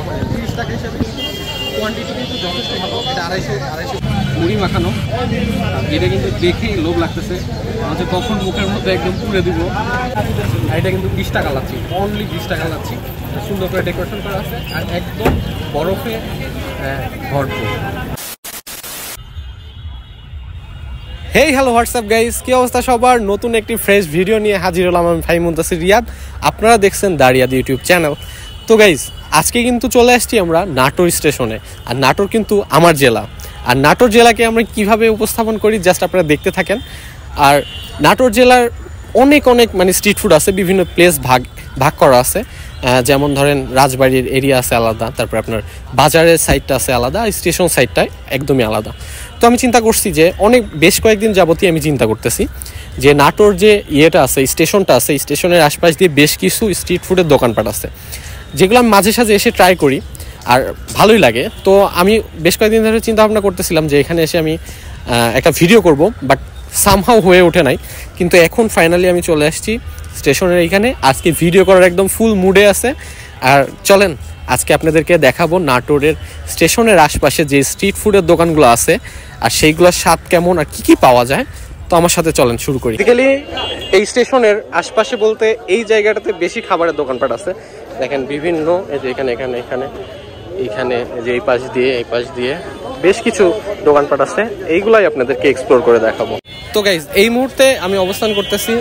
মানে 30 টাকা হিসাবে কিন্তু কোয়ান্টিটি কিন্তু যথেষ্ট ভালো। এটা 250 মুড়ি মাখানো, এটা কিন্তু দেখেই লোভ লাগতেছে, হচ্ছে কখন মুখের মধ্যে একদম পুড়ে দিব। আর এটা কিন্তু 20 টাকা লাচ্ছি, অনলি 20 টাকা লাচ্ছি, সুন্দর করে ডেকোরেশন করা আছে আর একদম বরফে ভরপুর। হেই হ্যালো হোয়াটসঅ্যাপ গাইস, কি অবস্থা সবার? নতুন একটি ফ্রেশ ভিডিও নিয়ে হাজির হলাম আমি ফাহিম মুনতাসির রিয়াদ। আপনারা দেখছেন দা রিয়াদ ইউটিউব চ্যানেল। তো গাইস, আজকে কিন্তু চলে আসছি আমরা নাটোর স্টেশনে। আর নাটোর কিন্তু আমার জেলা, আর নাটোর জেলাকে আমরা কিভাবে উপস্থাপন করি জাস্ট আপনারা দেখতে থাকেন। আর নাটোর জেলার অনেক মানে স্ট্রিট ফুড আছে, বিভিন্ন প্লেস ভাগ করা আছে। যেমন ধরেন রাজবাড়ির এরিয়া আছে আলাদা, তারপর আপনার বাজারের সাইডটা আছে আলাদা, স্টেশন সাইডটায় একদমই আলাদা। তো আমি চিন্তা করছি যে বেশ কয়েকদিন যাবতীয় আমি চিন্তা করতেছি যে নাটোর যে ইয়েটা আছে, স্টেশনটা আছে, স্টেশনের আশপাশ দিয়ে বেশ কিছু স্ট্রিট ফুডের দোকানপাট আছে, যেগুলো আমি মাঝে সাঝে এসে ট্রাই করি আর ভালোই লাগে। তো আমি বেশ কয়েকদিন ধরে চিন্তা ভাবনা করতেছিলাম যে এখানে এসে আমি একটা ভিডিও করব, বাট সামহাও হয়ে ওঠে নাই। কিন্তু এখন ফাইনালি আমি চলে আসছি স্টেশনের এইখানে, আজকে ভিডিও করার একদম ফুল মুডে আছে। আর চলেন আজকে আপনাদেরকে দেখাবো নাটোরের স্টেশনের আশপাশে যে স্ট্রিট ফুডের দোকানগুলো আছে আর সেইগুলোর স্বাদ কেমন আর কি পাওয়া যায়। তো আমার সাথে চলেন শুরু করি। বেসিক্যালি এই স্টেশনের আশপাশে বলতে এই জায়গাটাতে বেশি খাবারের দোকানপাট আছে। দেখেন বিভিন্ন, এই যে এখানে যে এই পাশ দিয়ে বেশ কিছু দোকানপাট আছে, এইগুলাই আপনাদেরকে এক্সপ্লোর করে দেখাবো। তো গাইজ, এই মুহূর্তে আমি অবস্থান করতেছি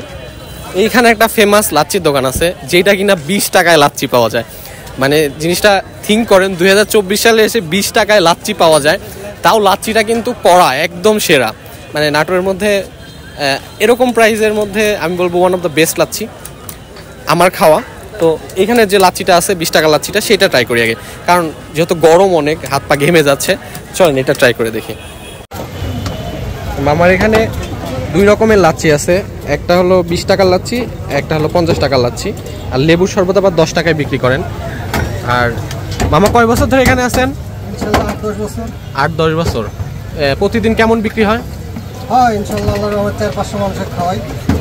এইখানে একটা ফেমাস লাচ্ছির দোকান আছে, যেটা কিনা 20 টাকায় লাচ্ছি পাওয়া যায়। মানে জিনিসটা থিঙ্ক করেন, 2024 সালে এসে 20 টাকায় লাচ্ছি পাওয়া যায়, তাও লাচ্ছিটা কিন্তু কড়া, একদম সেরা। মানে নাটোরের মধ্যে এরকম প্রাইসের মধ্যে আমি বলবো one of the best lassi আমার খাওয়া। তো এখানে যে লাচ্ছিটা আছে 20 টাকা লাচ্ছিটা, সেটা ট্রাই করি আগে, কারণ যেহেতু গরম অনেক, হাত পা ঘেমে যাচ্ছে। চলেন এটা ট্রাই করে দেখি। আমার এখানে 2 রকমের লাচ্ছি আছে, একটা হলো 20 টাকার লাচ্ছি, একটা হলো 50 টাকার লাচ্ছি। আর লেবুর শরবত আবার 10 টাকায় বিক্রি করেন। আর মামা কয় বছর ধরে এখানে আছেন? 8-10 বছর। প্রতিদিন কেমন বিক্রি হয়? ইনশাআল্লাহ 400-500 মানুষের খাওয়াই,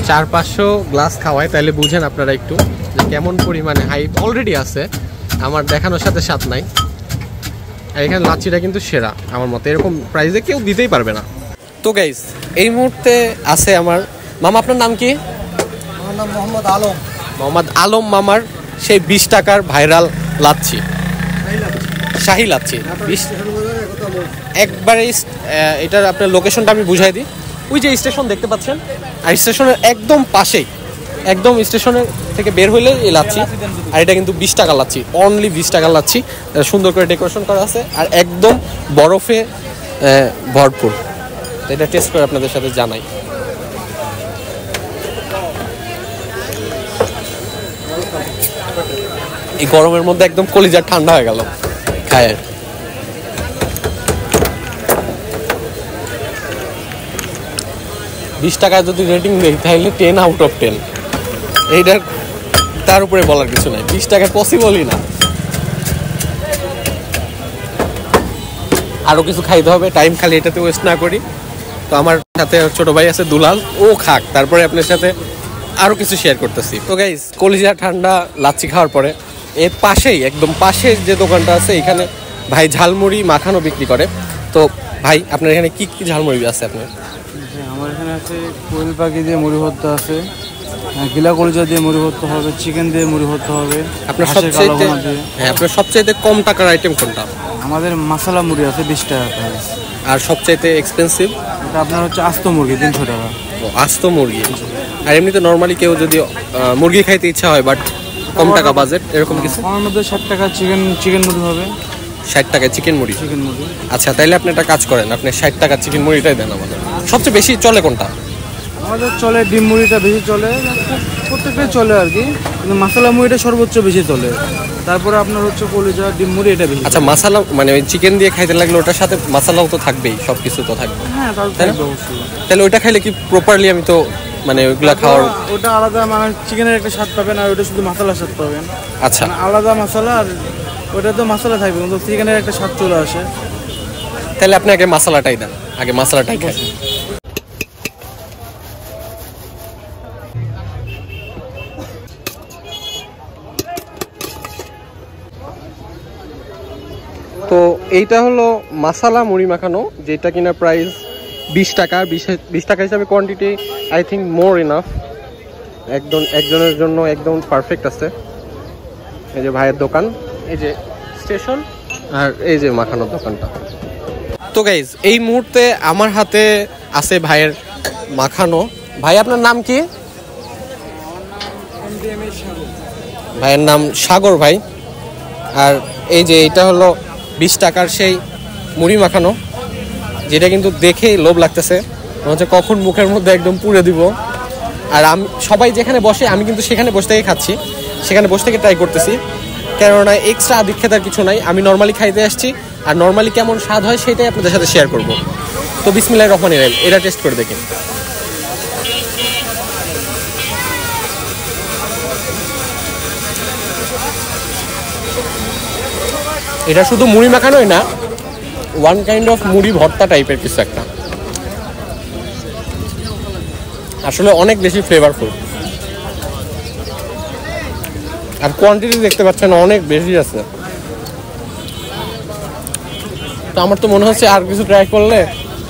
400-500 গ্লাস খাওয়াই। তাহলে বুঝেন আপনারা একটু যে কেমন পরিমাণে হাইপ অলরেডি আছে, আমার দেখানোর সাথে স্বাদ নাই। আর এখানে লাচ্ছিটা কিন্তু সেরা আমার মতে, এরকম প্রাইসে কেউ দিতেই পারবে না। তো গাইস, এই মুহূর্তে আছে আমার মামা। আপনার নাম কি? আমার নাম মোহাম্মদ আলম। মামার সেই 20 টাকার ভাইরাল লাচ্ছি, শাহী লাচ্ছি, একবারে এটার আপনার লোকেশনটা আমি বুঝাই দিই। ওই যে স্টেশন দেখতে পাচ্ছেন, আর স্টেশনের একদম পাশেই, একদম স্টেশনের থেকে বের হইলে এই লাচ্ছি। আর এটা কিন্তু 20 টাকা লাচ্ছি, অনলি 20 টাকা লাচ্ছি, সুন্দর করে ডেকোরেশন করা আছে আর একদম বরফে ভরপুর। এটা টেস্ট করে আপনাদের সাথে জানাই। এই গরমের মধ্যে একদম কলিজা ঠান্ডা হয়ে গেল খায়। $20 টাকায় যদি রেটিং দেই তাহলে 10 আউট অফ 10। এইটার তার উপরে বলার কিছু নাই, 20 টাকায় পসিবলই না। আরো কিছু খাইতে হবে, টাইম খালি এটাতে ওয়েস্ট না করি। তো আমার সাথে ছোট ভাই আছে দুলাল, ও খাক, তারপরে আপনার সাথে আরো কিছু শেয়ার করতেছি। তো গাইস, কলিজা ঠান্ডা লাচ্ছি খাওয়ার পরে এর পাশেই, একদম পাশের যে দোকানটা আছে, এখানে ভাই ঝালমুড়ি মাখানো বিক্রি করে। তো ভাই, আপনার এখানে কি কি ঝালমুড়ি আছে? আপনার আমার এখানে আছে কোয়েল পাখি দিয়ে মুড়ি ভর্তা আছে, গিলা কলিজা দিয়ে মুড়ি ভর্তা হবে, চিকেন দিয়ে মুড়ি ভর্তা হবে। আপনার সবচাইতে কম টাকার আইটেম কোনটা? আমাদের মশলা মুড়ি আছে 20 টাকা। আর সবচাইতে এক্সপেন্সিভ এটা আপনার হচ্ছে আস্ত মুরগি 300 টাকা। আস্ত মুরগি। আর এমনিতে নর্মালি কেউ যদি মুরগি খাইতে ইচ্ছা হয় বাট কম টাকা বাজেট, এরকম কিছু? আমার মধ্যে 60 টাকা চিকেন মুড়ি হবে। 60 টাকায় চিকেন মুড়ি? আচ্ছা, তাইলে আপনি একটা কাজ করেন, আপনি 60 টাকার চিকেন মুড়িটাই দেন আমাদের। সবচেয়ে বেশি চলে কোনটা? আমাদের চলে ডিম মুড়িটা বেশি চলে, প্রত্যেকটাই চলে আর কি, কিন্তু মশলা মুড়িটা সর্বোচ্চ বেশি চলে। তারপরে আপনার হচ্ছে কলিজা ডিম মুড়ি, এটা বেশি। আচ্ছা, মশলা মানে ওই চিকেন দিয়ে খাইতে লাগলে ওটার সাথে মশলাও তো থাকবেই, সব কিছু তো থাকবে। হ্যাঁ, তাহলে ওইটা খাইলে কি প্রপারলি আমি তো মানে ওইগুলা খাওয়ার? ওটা আলাদা, মানে চিকেনের একটা স্বাদ পাবেন আর ওটা শুধু মশলার স্বাদ পাবেন। আচ্ছা, আলাদা মশলা, আর ওটা তো মশলা থাকবে কিন্তু চিকেনের একটা স্বাদ চলে আসে। তাহলে আপনি আগে মশলাটাই দেন, আগে মশলাটাই খাই। তো এইটা হলো মাসালা মুড়ি মাখানো, যেটা কিনা প্রাইস 20 টাকা। 20 টাকা হিসাবে quantity I think more enough, একদম একজনের জন্য একদম পারফেক্ট আছে। এই যে ভাইয়ের দোকান, এই যে স্টেশন, আর এই যে মাখানোর দোকানটা। তো গাইজ এই মুহূর্তে আমার হাতে আছে ভাইয়ের মাখানো। ভাই আপনার নাম কি? ভাইয়ের নাম সাগর ভাই। আর এই যে এটা হলো 20 টাকার সেই মুড়ি মাখানো, যেটা কিন্তু দেখেই লোভ লাগতেছে, মনে হচ্ছে কখন মুখের মধ্যে একদম পুড়ে দিব। আর আমি সবাই যেখানে বসে আমি কিন্তু সেখানে বসে থেকে খাচ্ছি, সেখানে বসে থেকে ট্রাই করতেছি, কেননা এক্সট্রা আদিক্ষেতার কিছু নাই। আমি নর্মালি খাইতে আসছি, আর নর্মালি কেমন স্বাদ হয় সেটাই আপনাদের সাথে শেয়ার করব। তো বিসমিল্লাহির রহমানির রহিম, এটা টেস্ট করে দেখেন। এটা শুধু মুড়ি মাখানোই না, ওয়ান কাইন্ড অফ মুড়ি ভর্তা টাইপের কিছু একটা, আসলে অনেক বেশি ফ্লেভারফুল। আর কোয়ান্টিটি দেখতে পাচ্ছেন অনেক বেশি আছে। তো আমার তো মনে হচ্ছে আর কিছু ট্রাই করলে,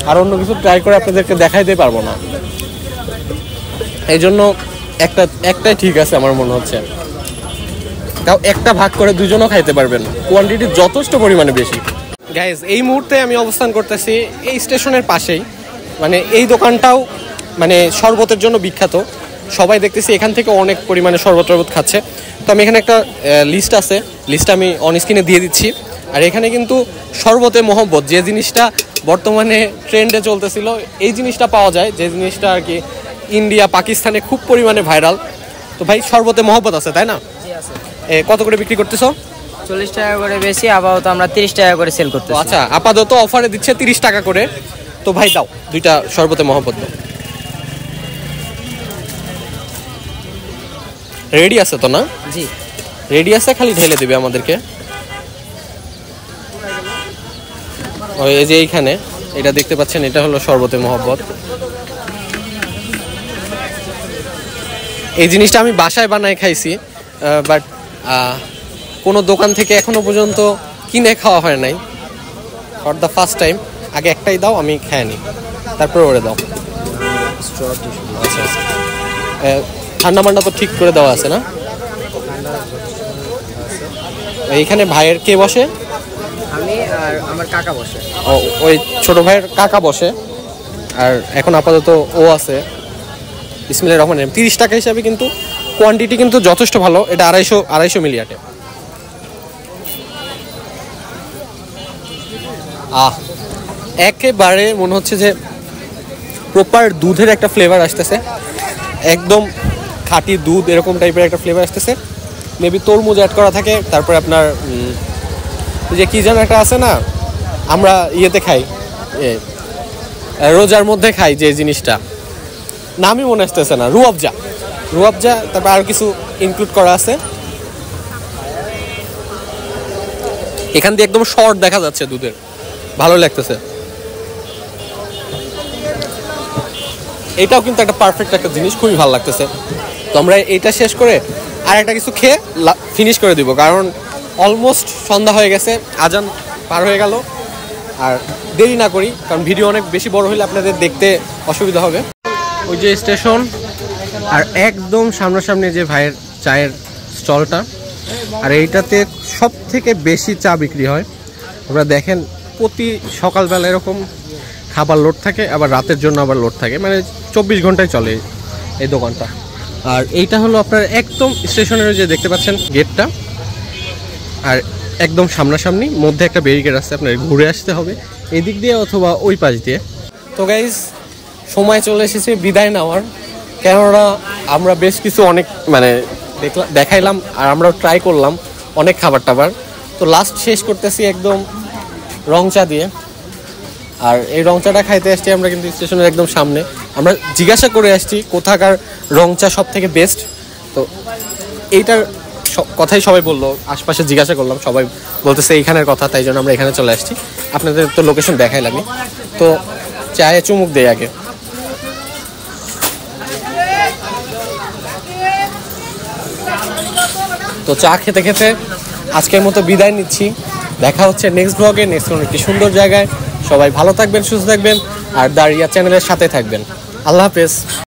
আর অন্য কিছু ট্রাই করে আপনাদেরকে দেখাইতে পারবো না, এই জন্য একটাই ঠিক আছে আমার মনে হচ্ছে। তাও একটা ভাগ করে দুজনও খাইতে পারবেন, কোয়ান্টিটি যথেষ্ট পরিমাণে বেশি। গাইজ এই মুহূর্তে আমি অবস্থান করতেছি এই স্টেশনের পাশেই, মানে এই দোকানটাও মানে শরবতের জন্য বিখ্যাত। সবাই দেখতেছি এখান থেকে অনেক পরিমাণে শরবত খাচ্ছে। তো আমি এখানে একটা লিস্ট আছে, লিস্টটা আমি অন স্ক্রিনে দিয়ে দিচ্ছি। আর এখানে কিন্তু শরবতে মোহব্বত, যে জিনিসটা বর্তমানে ট্রেন্ডে চলতেছিল, এই জিনিসটা পাওয়া যায়, যে জিনিসটা আর কি ইন্ডিয়া পাকিস্তানে খুব পরিমাণে ভাইরাল। তো ভাই শরবতে মোহব্বত আছে তাই না? কত করে বিক্রি করতেছো? 40 টাকা করে বেশি, আপাতত আমরা 30 টাকা করে সেল করতেছি। আচ্ছা, আপাতত অফারে দিচ্ছে 30 টাকা করে। তো ভাই দাও দুইটা শরবতে মোহব্বত দাও। রেডি আছে তো না? জি রেডি আছে, খালি ঢেলে দিবে আমাদেরকে। ওই যে এইখানে এটা দেখতে পাচ্ছেন, এটা হলো শরবতে মোহব্বত। এই জিনিসটা আমি বাসায় বানায় খাইছি, বাট কোনো দোকান থেকে এখনো পর্যন্ত কিনে খাওয়া হয় নাই, ফর দ্য ফার্স্ট টাইম। আগে একটাই দাও, আমি খেয়ে নিই, তারপরে ওরে দাও। আচ্ছা, ঠান্ডা মান্ডা তো ঠিক করে দেওয়া আছে না? এইখানে ভাইয়ের কে বসে? আমি আর আমার কাকা বসে। ওই ছোট ভাইয়ের কাকা বসে, আর এখন আপাতত ও আছে। বিসমিল্লাহির রহমানির রহিম। 30 টাকা হিসাবে কিন্তু কোয়ান্টিটি কিন্তু যথেষ্ট ভালো। এটা 250 মিলিয়াটে। একেবারে মনে হচ্ছে যে প্রপার দুধের একটা ফ্লেভার আসতেছে, একদম খাঁটি দুধ এরকম টাইপের একটা ফ্লেভার আসতেছে। মেবি তরমুজ অ্যাড করা থাকে, তারপরে আপনার যে কি যেন একটা আছে না, আমরা ইয়েতে খাই, রোজার মধ্যে খাই যে জিনিসটা, নামই মনে আসতেছে না, রুয়াবজা, তারপর আরো কিছু ইনক্লুড করা আছে। এখান দিয়ে একদম শর্ট দেখা যাচ্ছে দুধের, ভালো লাগতেছে। এটাও কিন্তু একটা পারফেক্ট একটা জিনিস, খুবই ভালো লাগতেছে। তো আমরা এটা শেষ করে আর একটা কিছু খেয়ে ফিনিশ করে দিব, কারণ অলমোস্ট সন্ধ্যা হয়ে গেছে, আজান পার হয়ে গেল। আর দেরি না করি, কারণ ভিডিও অনেক বেশি বড় হলে আপনাদের দেখতে অসুবিধা হবে। ওই যে স্টেশন, আর একদম সামনাসামনি যে ভাইয়ের চায়ের স্টলটা, আর এইটাতে সব থেকে বেশি চা বিক্রি হয়। আপনারা দেখেন প্রতি সকালবেলা এরকম খাবার লোড থাকে, আবার রাতের জন্য আবার লোড থাকে, মানে 24 ঘন্টায় চলে এই দোকানটা। আর এইটা হলো আপনার একদম স্টেশনের যে দেখতে পাচ্ছেন গেটটা, আর একদম সামনাসামনি মধ্যে একটা ব্যারিকেড আছে, আপনার ঘুরে আসতে হবে এদিক দিয়ে অথবা ওই পাশ দিয়ে। তো গাইজ সময় চলে এসেছে বিদায় নেওয়ার, কেননা আমরা বেশ কিছু অনেক মানে দেখাইলাম, আর আমরাও ট্রাই করলাম অনেক খাবার টাবার। তো লাস্ট শেষ করতেছি একদম রং চা দিয়ে। আর এই রং চাটা খাইতে আসছি আমরা কিন্তু স্টেশনের একদম সামনে। আমরা জিজ্ঞাসা করে আসছি কোথাকার রং চা সব থেকে বেস্ট। তো এইটার কথাই সবাই বললো, আশপাশে জিজ্ঞাসা করলাম, সবাই বলতেছে এইখানের কথা, তাই জন্য আমরা এখানে চলে আসছি। আপনাদের তো লোকেশন দেখাইলামই। তো চায়ে চুমুক দেই আগে। তো চা খেতে খেতে আজকের মতো বিদায় নিচ্ছি। দেখা হচ্ছে নেক্সট ব্লগে, নেক্সট কোনো একটি সুন্দর জায়গায়। সবাই ভালো থাকবেন, সুস্থ থাকবেন, আর দাঁড়িয়া চ্যানেলের সাথে থাকবেন। আল্লাহ হাফেজ।